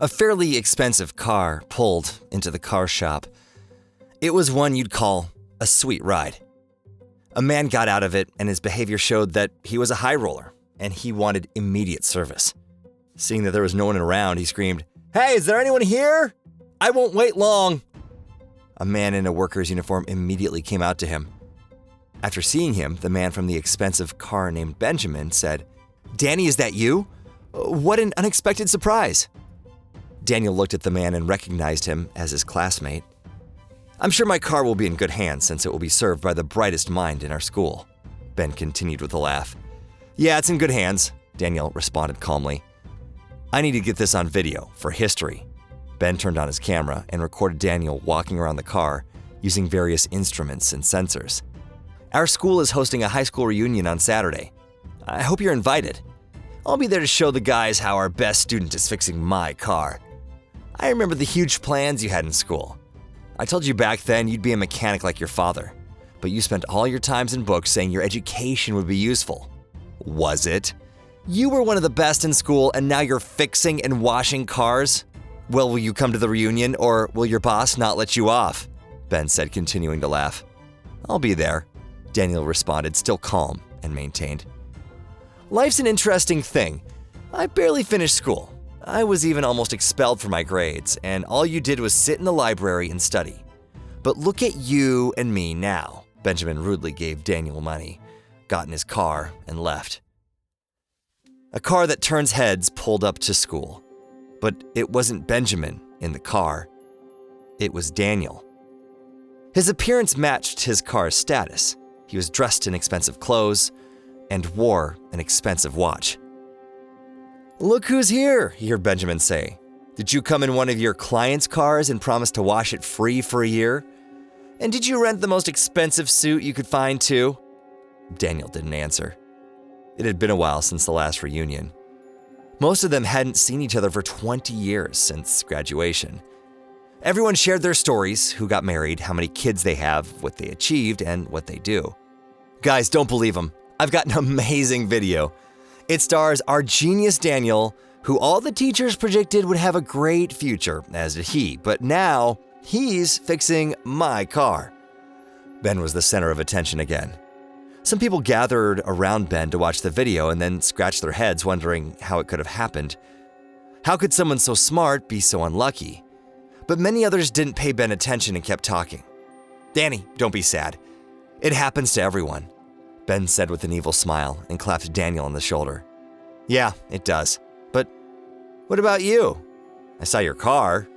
A fairly expensive car pulled into the car shop. It was one you'd call a sweet ride. A man got out of it, and his behavior showed that he was a high roller, and he wanted immediate service. Seeing that there was no one around, he screamed, "Hey, is there anyone here? I won't wait long." A man in a worker's uniform immediately came out to him. After seeing him, the man from the expensive car named Benjamin said, "Danny, is that you? What an unexpected surprise." Daniel looked at the man and recognized him as his classmate. "I'm sure my car will be in good hands since it will be served by the brightest mind in our school," Ben continued with a laugh. "Yeah, it's in good hands," Daniel responded calmly. "I need to get this on video for history." Ben turned on his camera and recorded Daniel walking around the car using various instruments and sensors. "Our school is hosting a high school reunion on Saturday. I hope you're invited. I'll be there to show the guys how our best student is fixing my car. I remember the huge plans you had in school. I told you back then you'd be a mechanic like your father, but you spent all your times in books saying your education would be useful. Was it? You were one of the best in school and now you're fixing and washing cars? Well, will you come to the reunion or will your boss not let you off?" Ben said, continuing to laugh. "I'll be there," Daniel responded, still calm, and maintained, "Life's an interesting thing. I barely finished school. I was even almost expelled for my grades, and all you did was sit in the library and study. But look at you and me now." Benjamin rudely gave Daniel money, got in his car, and left. A car that turns heads pulled up to school. But it wasn't Benjamin in the car. It was Daniel. His appearance matched his car's status. He was dressed in expensive clothes and wore an expensive watch. "Look who's here," he heard Benjamin say. "Did you come in one of your clients' cars and promise to wash it free for a year? And did you rent the most expensive suit you could find too?" Daniel didn't answer. It had been a while since the last reunion. Most of them hadn't seen each other for 20 years since graduation. Everyone shared their stories, who got married, how many kids they have, what they achieved, and what they do. "Guys, don't believe them. I've got an amazing video. It stars our genius Daniel, who all the teachers predicted would have a great future, as did he, but now he's fixing my car." Ben was the center of attention again. Some people gathered around Ben to watch the video and then scratched their heads wondering how it could have happened. How could someone so smart be so unlucky? But many others didn't pay Ben attention and kept talking. "Danny, don't be sad. It happens to everyone," Ben said with an evil smile and clapped Daniel on the shoulder. "Yeah, it does. But what about you? I saw your car.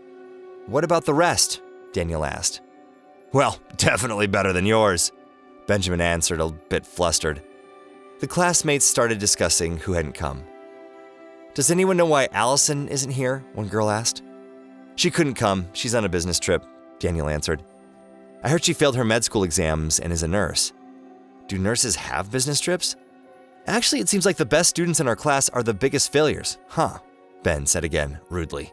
What about the rest?" Daniel asked. "Well, definitely better than yours," Benjamin answered, a bit flustered. The classmates started discussing who hadn't come. "Does anyone know why Allison isn't here?" one girl asked. "She couldn't come. She's on a business trip," Daniel answered. "I heard she failed her med school exams and is a nurse." "Do nurses have business trips?" "Actually, it seems like the best students in our class are the biggest failures." "Huh," Ben said again, rudely.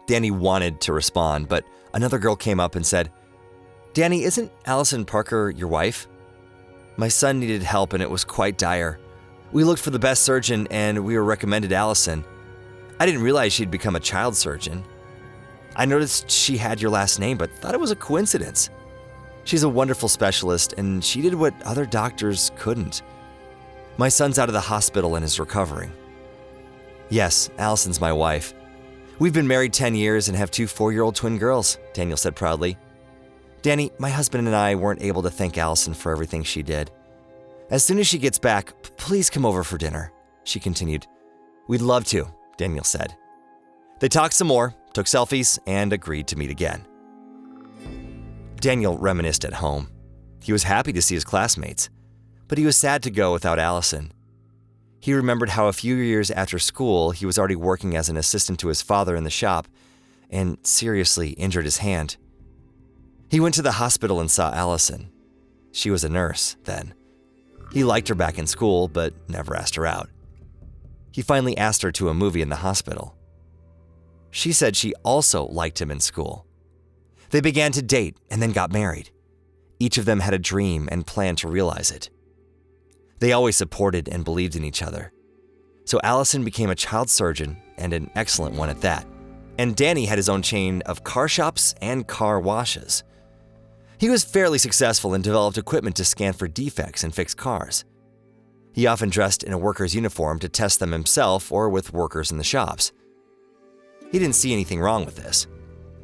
Danny wanted to respond, but another girl came up and said, "Danny, isn't Allison Parker your wife?" "My son needed help and it was quite dire. We looked for the best surgeon and we were recommended Allison. I didn't realize she'd become a child surgeon. I noticed she had your last name but thought it was a coincidence. She's a wonderful specialist and she did what other doctors couldn't. My son's out of the hospital and is recovering." "Yes, Allison's my wife. We've been married 10 years and have 2 4-year-old twin girls," Daniel said proudly. "Danny, my husband and I weren't able to thank Allison for everything she did. As soon as she gets back, please come over for dinner," she continued. "We'd love to," Daniel said. They talked some more, took selfies, and agreed to meet again. Daniel reminisced at home. He was happy to see his classmates, but he was sad to go without Allison. He remembered how a few years after school, he was already working as an assistant to his father in the shop and seriously injured his hand. He went to the hospital and saw Allison. She was a nurse then. He liked her back in school, but never asked her out. He finally asked her to a movie in the hospital. She said she also liked him in school. They began to date and then got married. Each of them had a dream and planned to realize it. They always supported and believed in each other. So Allison became a child surgeon and an excellent one at that, and Danny had his own chain of car shops and car washes. He was fairly successful and developed equipment to scan for defects and fix cars. He often dressed in a worker's uniform to test them himself or with workers in the shops. He didn't see anything wrong with this.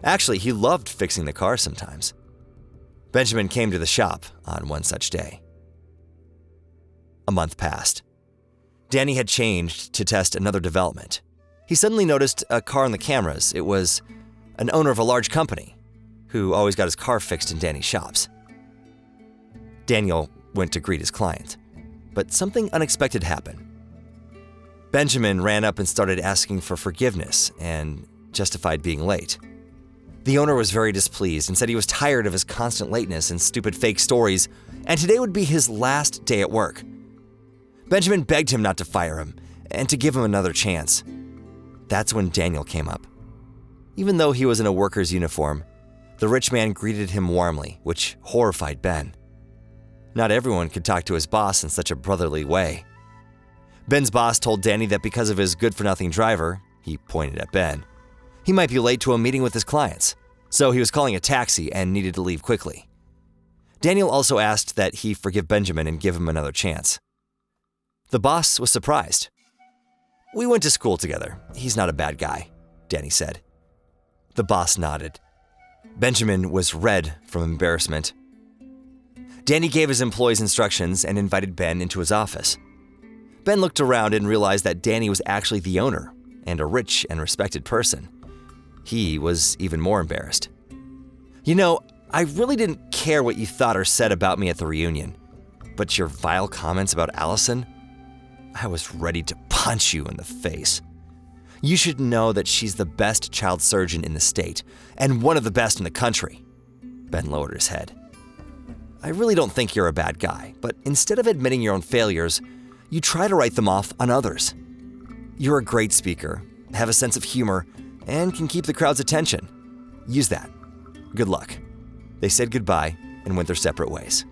Actually, he loved fixing the cars sometimes. Benjamin came to the shop on one such day. A month passed. Danny had changed to test another development. He suddenly noticed a car on the cameras. It was an owner of a large company who always got his car fixed in Danny's shops. Daniel went to greet his client, but something unexpected happened. Benjamin ran up and started asking for forgiveness and justified being late. The owner was very displeased and said he was tired of his constant lateness and stupid fake stories, and today would be his last day at work. Benjamin begged him not to fire him and to give him another chance. That's when Daniel came up. Even though he was in a worker's uniform, the rich man greeted him warmly, which horrified Ben. Not everyone could talk to his boss in such a brotherly way. Ben's boss told Danny that because of his good-for-nothing driver, he pointed at Ben, he might be late to a meeting with his clients, so he was calling a taxi and needed to leave quickly. Daniel also asked that he forgive Benjamin and give him another chance. The boss was surprised. "We went to school together. He's not a bad guy," Danny said. The boss nodded. Benjamin was red from embarrassment. Danny gave his employees instructions and invited Ben into his office. Ben looked around and realized that Danny was actually the owner and a rich and respected person. He was even more embarrassed. "You know, I really didn't care what you thought or said about me at the reunion, but your vile comments about Allison, I was ready to punch you in the face. You should know that she's the best child surgeon in the state, and one of the best in the country." Ben lowered his head. "I really don't think you're a bad guy, but instead of admitting your own failures, you try to write them off on others. You're a great speaker, have a sense of humor, and can keep the crowd's attention. Use that. Good luck." They said goodbye and went their separate ways.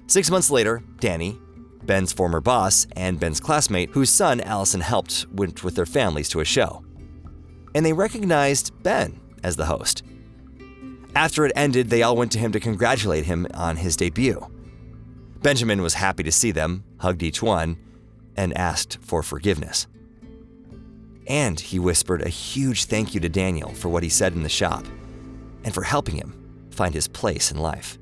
6 months later, Danny, Ben's former boss, and Ben's classmate, whose son Allison helped, went with their families to a show. And they recognized Ben as the host. After it ended, they all went to him to congratulate him on his debut. Benjamin was happy to see them, hugged each one, and asked for forgiveness. And he whispered a huge thank you to Daniel for what he said in the shop and for helping him find his place in life.